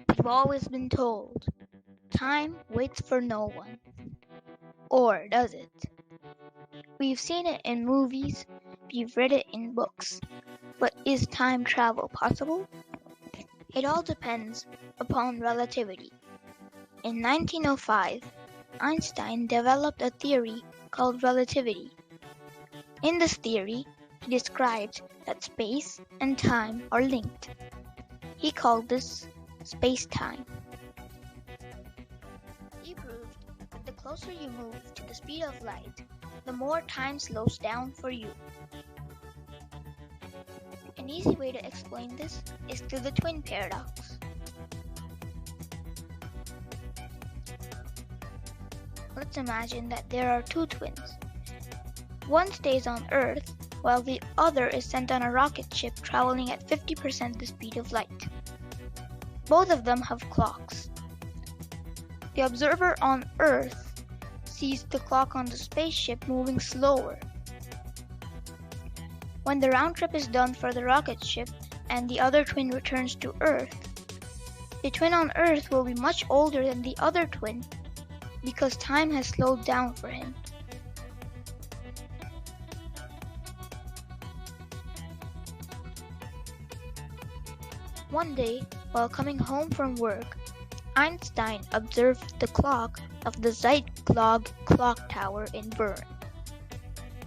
We've always been told, time waits for no one. Or does it? We've seen it in movies, we've read it in books. But is time travel possible? It all depends upon relativity. In 1905, Einstein developed a theory called relativity. In this theory, he described that space and time are linked. He called this space-time. He proved that the closer you move to the speed of light, the more time slows down for you. An easy way to explain this is through the twin paradox. Let's imagine that there are two twins. One stays on Earth while the other is sent on a rocket ship traveling at 50% the speed of light. Both of them have clocks. The observer on Earth sees the clock on the spaceship moving slower. When the round trip is done for the rocket ship and the other twin returns to Earth, the twin on Earth will be much older than the other twin because time has slowed down for him. One day, while coming home from work, Einstein observed the clock of the Zeitlog clock tower in Bern.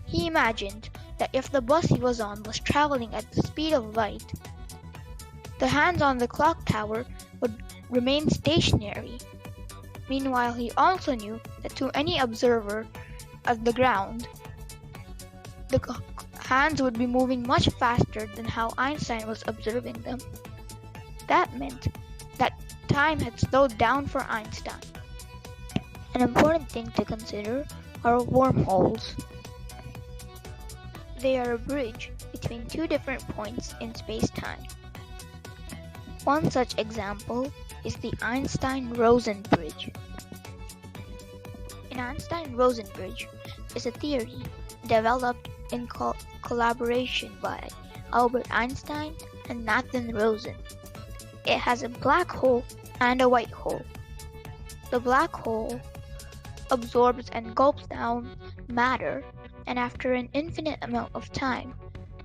He imagined that if the bus he was on was traveling at the speed of light, the hands on the clock tower would remain stationary. Meanwhile, he also knew that to any observer of the ground, the hands would be moving much faster than how Einstein was observing them. That meant that time had slowed down for Einstein. An important thing to consider are wormholes. They are a bridge between two different points in space-time. One such example is the Einstein-Rosen bridge. An Einstein-Rosen bridge is a theory developed in collaboration by Albert Einstein and Nathan Rosen. It has a black hole and a white hole. The black hole absorbs and gulps down matter, and after an infinite amount of time,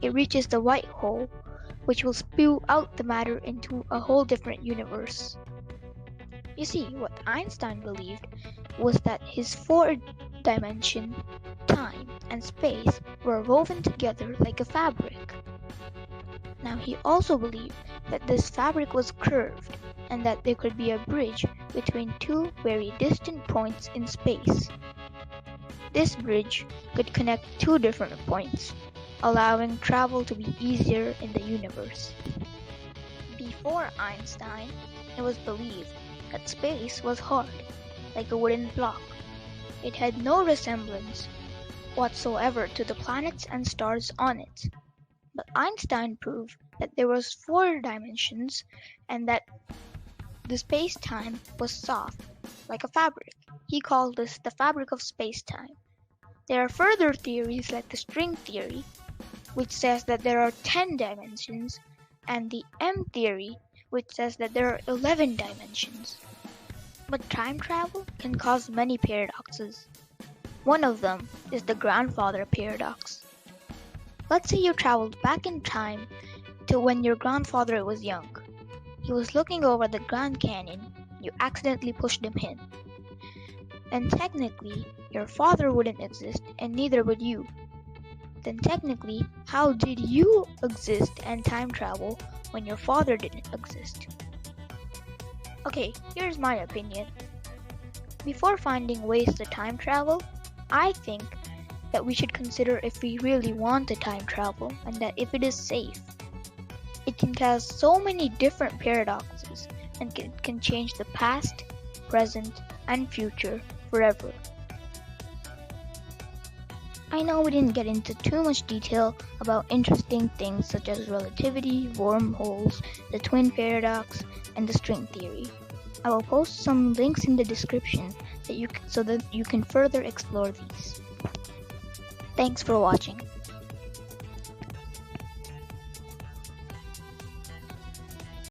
it reaches the white hole, which will spew out the matter into a whole different universe. You see, what Einstein believed was that his four-dimension time and space were woven together like a fabric. Now, he also believed that this fabric was curved and that there could be a bridge between two very distant points in space. This bridge could connect two different points, allowing travel to be easier in the universe. Before Einstein, it was believed that space was hard, like a wooden block. It had no resemblance whatsoever to the planets and stars on it. But Einstein proved that there was four dimensions and that the space-time was soft, like a fabric. He called this the fabric of space-time. There are further theories like the string theory, which says that there are 10 dimensions, and the M theory, which says that there are 11 dimensions. But time travel can cause many paradoxes. One of them is the grandfather paradox. Let's say you traveled back in time to when your grandfather was young. He was looking over the Grand Canyon. You accidentally pushed him in. Then technically, your father wouldn't exist and neither would you. Then technically, how did you exist and time travel when your father didn't exist? Okay, here's my opinion. Before finding ways to time travel, I think that we should consider if we really want to time travel and that if it is safe. It can cause so many different paradoxes and can change the past, present, and future forever. I know we didn't get into too much detail about interesting things such as relativity, wormholes, the twin paradox, and the string theory. I will post some links in the description so that you can further explore these. Thanks for watching.